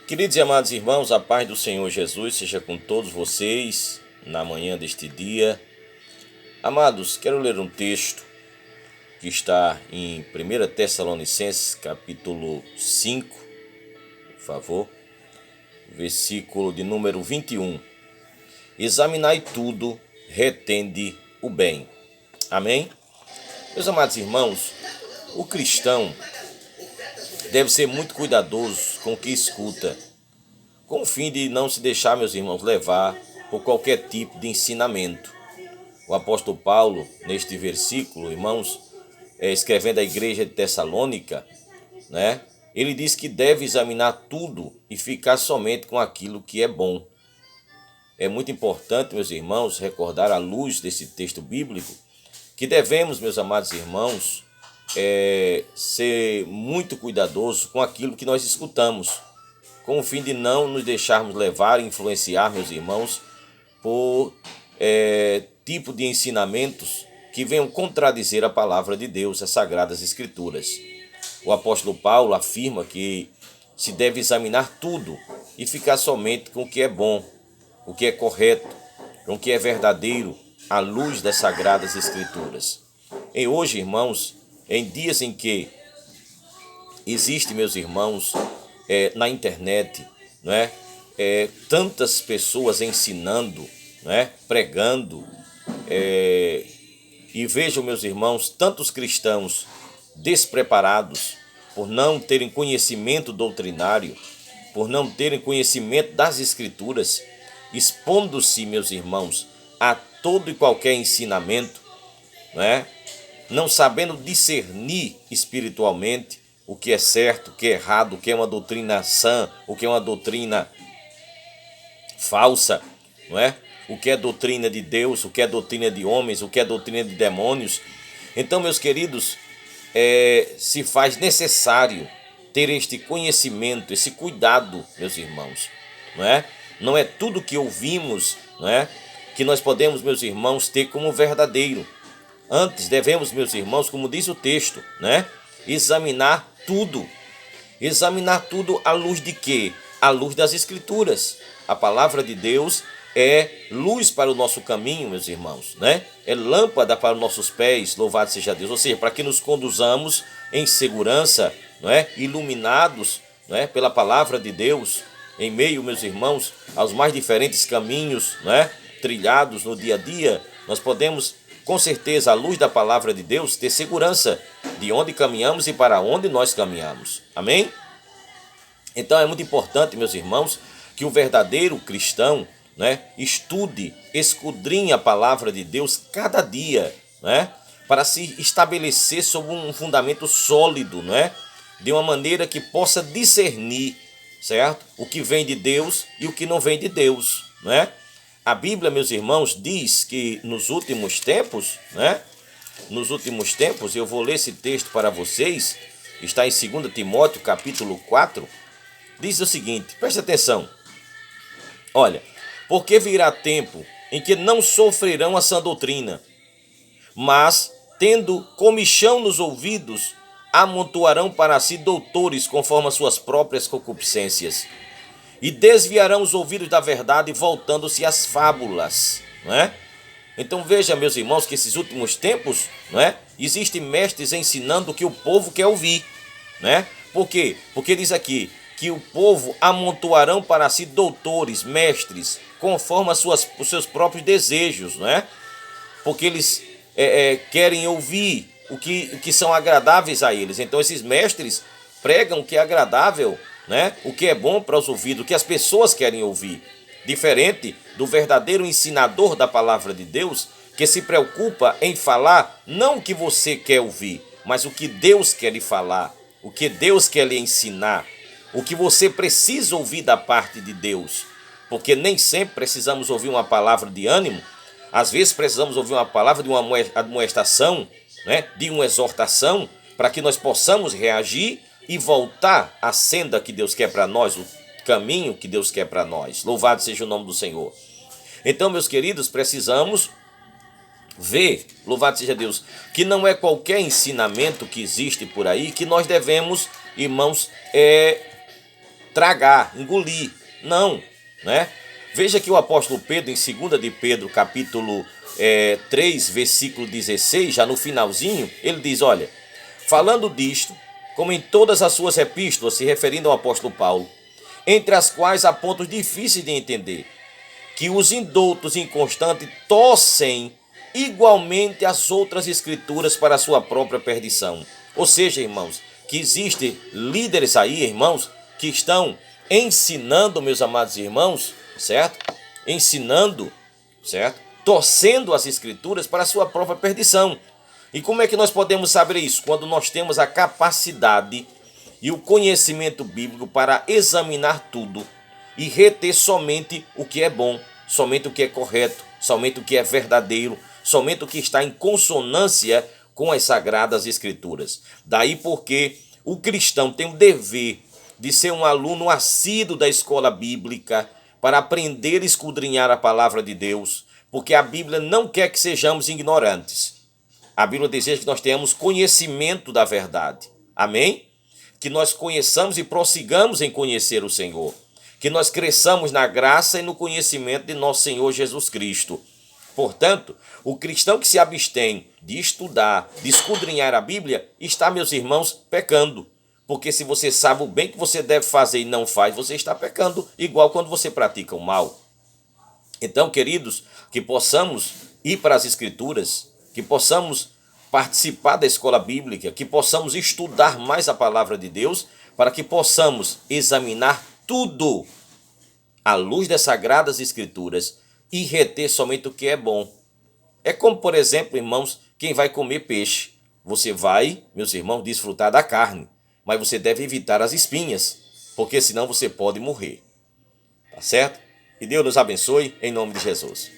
Queridos e amados irmãos, a paz do Senhor Jesus seja com todos vocês na manhã deste dia. Amados, quero ler um texto que está em 1 Tessalonicenses, capítulo 5, por favor, versículo de número 21. Examinai tudo, retende o bem. Amém? Meus amados irmãos, o cristão deve ser muito cuidadoso com o que escuta, com o fim de não se deixar, meus irmãos, levar por qualquer tipo de ensinamento. O apóstolo Paulo, neste versículo, irmãos, escrevendo à igreja de Tessalônica, né, ele diz que deve examinar tudo e ficar somente com aquilo que é bom. É muito importante, meus irmãos, recordar à luz desse texto bíblico que devemos, meus amados irmãos, ser muito cuidadosos com aquilo que nós escutamos, com o fim de não nos deixarmos levar e influenciar, meus irmãos, por tipo de ensinamentos que venham contradizer a palavra de Deus, as Sagradas Escrituras. O apóstolo Paulo afirma que se deve examinar tudo e ficar somente com o que é bom, o que é correto, com o que é verdadeiro, à luz das Sagradas Escrituras. E hoje, irmãos, em dias em que existe, meus irmãos, na internet, não é? Tantas pessoas ensinando, não é? Pregando, e vejam, meus irmãos, tantos cristãos despreparados por não terem conhecimento doutrinário, por não terem conhecimento das Escrituras, expondo-se, meus irmãos, a todo e qualquer ensinamento, não é? Não sabendo discernir espiritualmente o que é certo, o que é errado, o que é uma doutrina sã, o que é uma doutrina falsa, não é? O que é doutrina de Deus, o que é doutrina de homens, o que é doutrina de demônios. Então, meus queridos, se faz necessário ter este conhecimento, esse cuidado, meus irmãos, não é? Não é tudo que ouvimos, não é, que nós podemos, meus irmãos, ter como verdadeiro. Antes devemos, meus irmãos, como diz o texto, né, examinar tudo. Examinar tudo à luz de quê? À luz das Escrituras. A palavra de Deus é luz para o nosso caminho, meus irmãos, né? É lâmpada para os nossos pés, louvado seja Deus. Ou seja, para que nos conduzamos em segurança, não é? Iluminados, não é? Pela palavra de Deus, em meio, meus irmãos, aos mais diferentes caminhos, não é? Trilhados no dia a dia, nós podemos, com certeza, à luz da palavra de Deus, ter segurança de onde caminhamos e para onde nós caminhamos. Amém? Então é muito importante, meus irmãos, que o verdadeiro cristão, né, estude, escudrinhe a palavra de Deus cada dia, né, para se estabelecer sobre um fundamento sólido, né, de uma maneira que possa discernir, certo? O que vem de Deus e o que não vem de Deus, né? A Bíblia, meus irmãos, diz que nos últimos tempos, né? Nos últimos tempos, eu vou ler esse texto para vocês, está em 2 Timóteo, capítulo 4, diz o seguinte, preste atenção. Olha, porque virá tempo em que não sofrerão a sã doutrina, mas, tendo comichão nos ouvidos, amontoarão para si doutores conforme as suas próprias concupiscências, e desviarão os ouvidos da verdade, voltando-se às fábulas, não é? Então veja, meus irmãos, que esses últimos tempos, não é? Existem mestres ensinando o que o povo quer ouvir, né? Por quê? Porque diz aqui que o povo amontoarão para si doutores, mestres, conforme os seus próprios desejos, não é? Porque eles querem ouvir o que são agradáveis a eles. Então esses mestres pregam o que é agradável, né? O que é bom para os ouvidos, o que as pessoas querem ouvir. Diferente do verdadeiro ensinador da palavra de Deus, que se preocupa em falar não o que você quer ouvir, mas o que Deus quer lhe falar, o que Deus quer lhe ensinar, o que você precisa ouvir da parte de Deus. Porque nem sempre precisamos ouvir uma palavra de ânimo, às vezes precisamos ouvir uma palavra de uma admoestação, né? De uma exortação, para que nós possamos reagir e voltar à senda que Deus quer para nós, o caminho que Deus quer para nós. Louvado seja o nome do Senhor. Então, meus queridos, precisamos ver, louvado seja Deus, que não é qualquer ensinamento que existe por aí que nós devemos, irmãos, tragar, engolir. Não, né? Veja que o apóstolo Pedro, em 2 de Pedro, capítulo 3, versículo 16, já no finalzinho, ele diz, olha, falando disto, como em todas as suas epístolas, se referindo ao apóstolo Paulo, entre as quais há pontos difíceis de entender, que os indoutos inconstantes torcem igualmente as outras escrituras para a sua própria perdição. Ou seja, irmãos, que existem líderes aí, irmãos, que estão ensinando, meus amados irmãos, certo? Ensinando, certo? Torcendo as escrituras para a sua própria perdição. E como é que nós podemos saber isso? Quando nós temos a capacidade e o conhecimento bíblico para examinar tudo e reter somente o que é bom, somente o que é correto, somente o que é verdadeiro, somente o que está em consonância com as sagradas escrituras. Daí porque o cristão tem o dever de ser um aluno assíduo da escola bíblica para aprender e esquadrinhar a palavra de Deus, porque a Bíblia não quer que sejamos ignorantes. A Bíblia deseja que nós tenhamos conhecimento da verdade. Amém? Que nós conheçamos e prossigamos em conhecer o Senhor. Que nós cresçamos na graça e no conhecimento de nosso Senhor Jesus Cristo. Portanto, o cristão que se abstém de estudar, de esquadrinhar a Bíblia, está, meus irmãos, pecando. Porque se você sabe o bem que você deve fazer e não faz, você está pecando, igual quando você pratica o mal. Então, queridos, que possamos ir para as Escrituras, que possamos participar da escola bíblica, que possamos estudar mais a palavra de Deus, para que possamos examinar tudo à luz das sagradas Escrituras e reter somente o que é bom. É como, por exemplo, irmãos, quem vai comer peixe. Você vai, meus irmãos, desfrutar da carne, mas você deve evitar as espinhas, porque senão você pode morrer. Tá certo? Que Deus nos abençoe, em nome de Jesus.